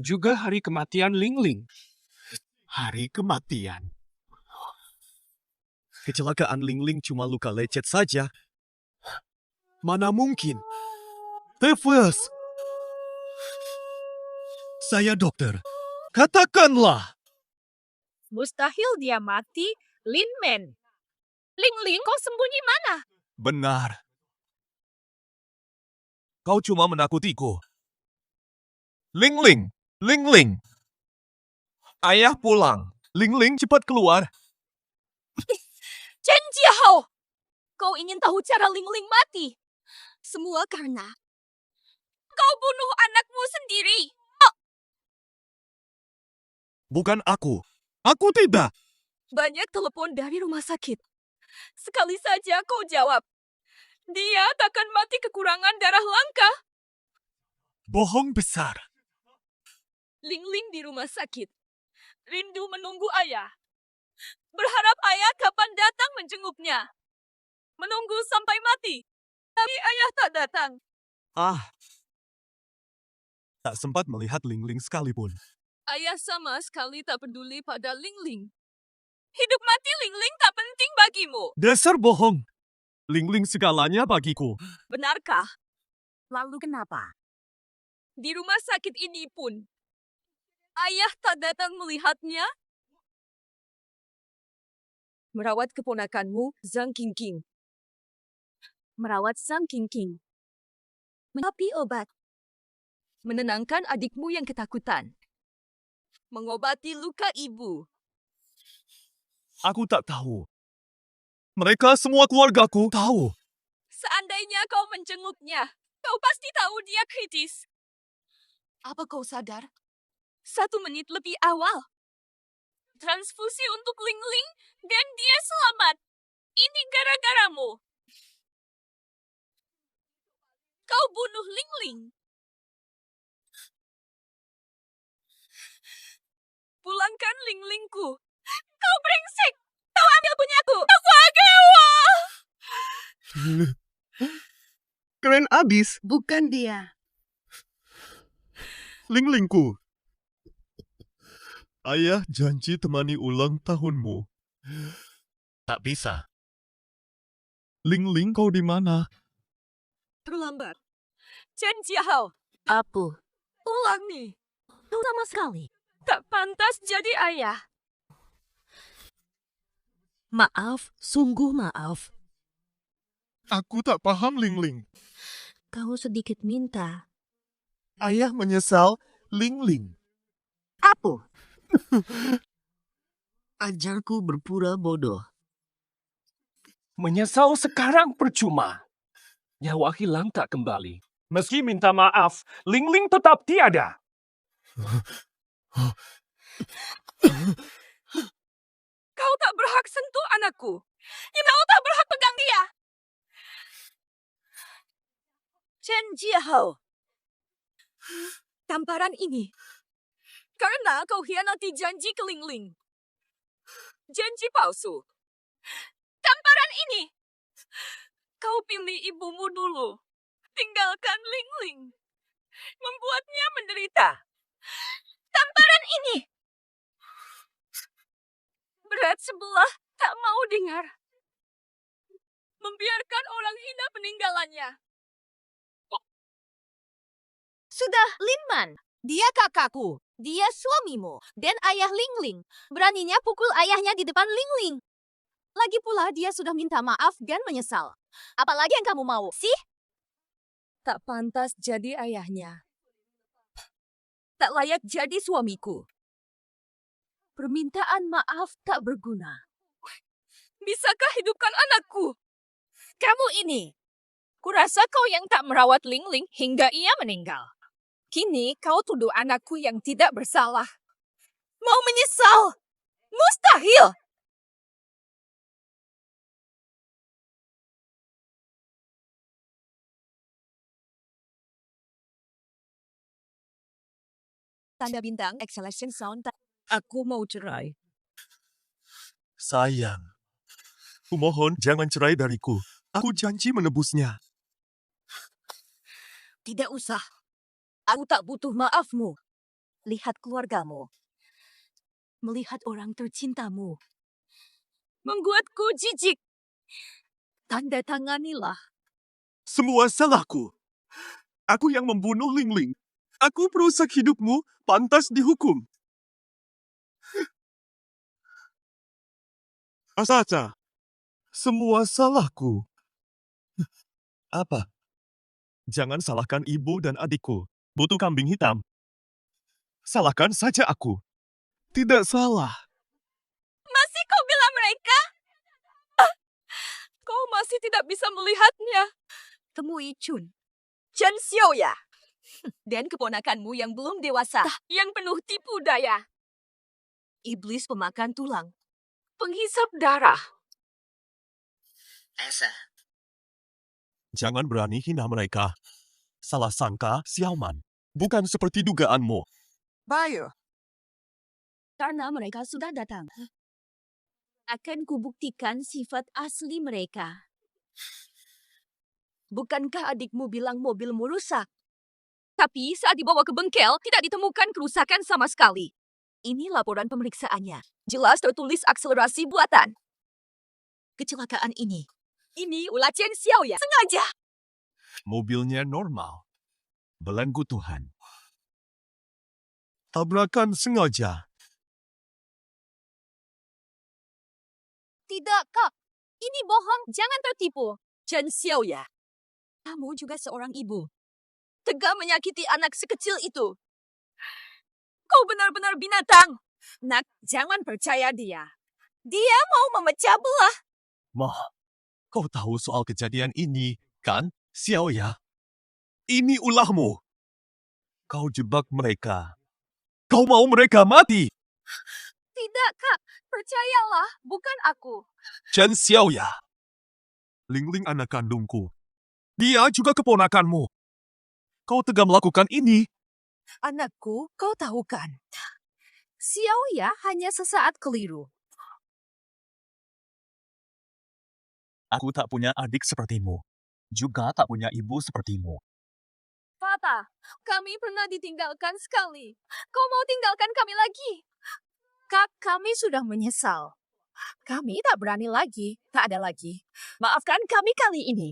Juga hari kematian Ling Ling. Hari kematian. Kecelakaan Ling Ling cuma luka lecet saja. Mana mungkin? Tewas. Saya dokter. Katakanlah. Mustahil dia mati, Lin Men. Ling Ling, kau sembunyi mana? Benar. Kau cuma menakutiku. Ling Ling. Ling Ling. Ayah pulang. Ling Ling cepat keluar. Chen Jiahao, kau ingin tahu cara Ling Ling mati? Semua karena kau bunuh anakmu sendiri. Bukan aku. Aku tidak. Banyak telepon dari rumah sakit. Sekali saja kau jawab. Dia takkan mati kekurangan darah langka. Bohong besar. Ling Ling di rumah sakit. Rindu menunggu ayah. Berharap ayah kapan datang menjenguknya. Menunggu sampai mati. Tapi ayah tak datang. Tak sempat melihat Ling Ling sekalipun. Ayah sama sekali tak peduli pada Ling Ling. Hidup mati Ling Ling tak penting bagimu. Dasar bohong. Ling Ling segalanya bagiku. Benarkah? Lalu kenapa? Di rumah sakit ini pun, ayah tak datang melihatnya? Merawat keponakanmu, Zhang Qingqing. Merawat Sang Qingqing. Menepi obat. Menenangkan adikmu yang ketakutan. Mengobati luka ibu. Aku tak tahu. Mereka semua keluargaku tahu. Seandainya kau menjenguknya, kau pasti tahu dia kritis. Apa kau sadar? 1 menit lebih awal. Transfusi untuk Ling Ling dan dia selamat. Ini gara-garamu. Kau bunuh Ling Ling. Pulangkan Ling Lingku. Kau brengsek. Kau ambil punyaku. Aku agewa. Keren abis. Bukan dia. Ling Lingku. Ayah janji temani ulang tahunmu. Tak bisa. Ling Ling kau di mana? Terlambat. Chen Jiahao, Apu. ulangi. Sama sekali. Tak pantas jadi ayah. Maaf, sungguh maaf. Aku tak paham Ling Ling. Kau sedikit minta. Ayah menyesal Ling Ling. Apu. Ajarku berpura bodoh. Menyesal sekarang percuma. Nyawa hilang tak kembali. Meski minta maaf, Ling Ling tetap tiada. Kau tak berhak sentuh anakku. Kau tak berhak pegang dia. Chen Jiahao. Tamparan ini. Karena kau hianati janji ke Ling Ling. Janji palsu. Tamparan ini. Kau pilih ibumu dulu. Tinggalkan Ling Ling. Membuatnya menderita. Tamparan ini. Berat sebelah tak mau dengar. Membiarkan orang hina peninggalannya. Sudah, Linman. Dia kakakku. Dia suamimu. Dan ayah Ling Ling. Beraninya pukul ayahnya di depan Ling Ling. Lagi pula dia sudah minta maaf dan menyesal. Apalagi yang kamu mau, sih? Tak pantas jadi ayahnya. Tak layak jadi suamiku. Permintaan maaf tak berguna. Bisakah hidupkan anakku? Kamu ini. Kurasa kau yang tak merawat Ling Ling hingga ia meninggal. Kini kau tuduh anakku yang tidak bersalah. Mau menyesal? Mustahil! Tanda bintang, exclamation sound. Aku mau cerai. Sayang, kumohon jangan cerai dariku. Aku janji menebusnya. Tidak usah. Aku tak butuh maafmu. Lihat keluargamu. Melihat orang tercintamu. Membuatku jijik. Tanda tanganilah. Semua salahku. Aku yang membunuh Ling Ling. Aku perusak hidupmu, pantas dihukum. Asaca, semua salahku. Apa? Jangan salahkan ibu dan adikku. Butuh kambing hitam. Salahkan saja aku. Tidak salah. Masih kau bela mereka? Kau masih tidak bisa melihatnya. Temui Chun. Chen Xiaoya. Dan keponakanmu yang belum dewasa. Yang penuh tipu daya. Iblis pemakan tulang. Penghisap darah. Jangan berani hina mereka. Salah sangka, Xiaoman. Bukan seperti dugaanmu. Bayu, Karena mereka sudah datang. Akan kubuktikan sifat asli mereka. Bukankah adikmu bilang mobilmu rusak? Tapi saat dibawa ke bengkel, tidak ditemukan kerusakan sama sekali. Ini laporan pemeriksaannya. Jelas tertulis akselerasi buatan. Kecelakaan ini. Ini ulah Chen Xiaoya. Sengaja. Mobilnya normal. Belenggu Tuhan. Tabrakan sengaja. Tidak, Kak. Ini bohong. Jangan tertipu. Chen Xiaoya. Kamu juga seorang ibu. Tega menyakiti anak sekecil itu. Kau benar-benar binatang. Nak, jangan percaya dia. Dia mau memecah belah. Ma, kau tahu soal kejadian ini, kan, Xiaoya? Ini ulahmu. Kau jebak mereka. Kau mau mereka mati. Tidak, Kak. Percayalah, bukan aku. Chen Xiaoya. Ling Ling anak kandungku. Dia juga keponakanmu. Kau tega melakukan ini. Anakku, kau tahu kan? Xiaoya hanya sesaat keliru. Aku tak punya adik sepertimu. Juga tak punya ibu sepertimu. Fata, kami pernah ditinggalkan sekali. Kau mau tinggalkan kami lagi? Kak, kami sudah menyesal. Kami tak berani lagi. Tak ada lagi. Maafkan kami kali ini.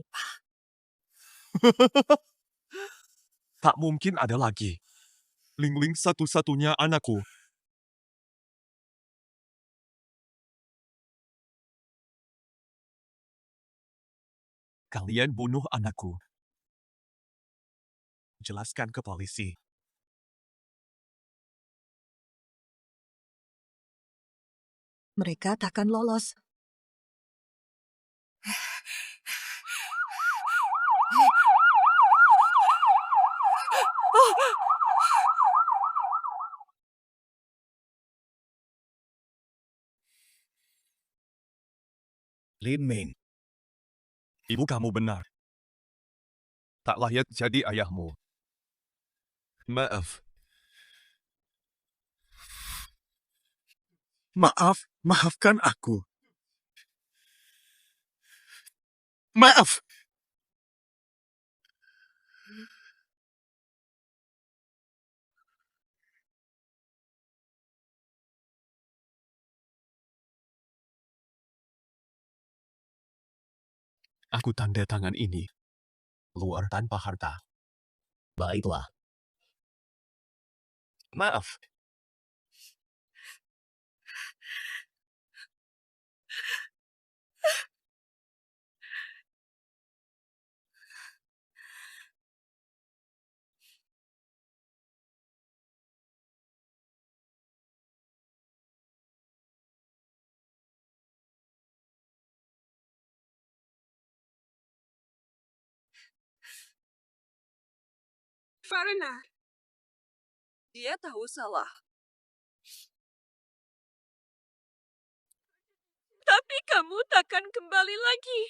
Tak mungkin ada lagi. Ling Ling satu-satunya anakku. Kalian bunuh anakku. Jelaskan ke polisi. Mereka takkan lolos. Lin Ming. Ibu kamu benar. Tak layak jadi ayahmu. Maaf. Maafkan aku. Maaf. Aku tanda tangan ini. Luar tanpa harta. Baiklah. Maaf. Farina. Dia tahu salah. Tapi kamu takkan kembali lagi.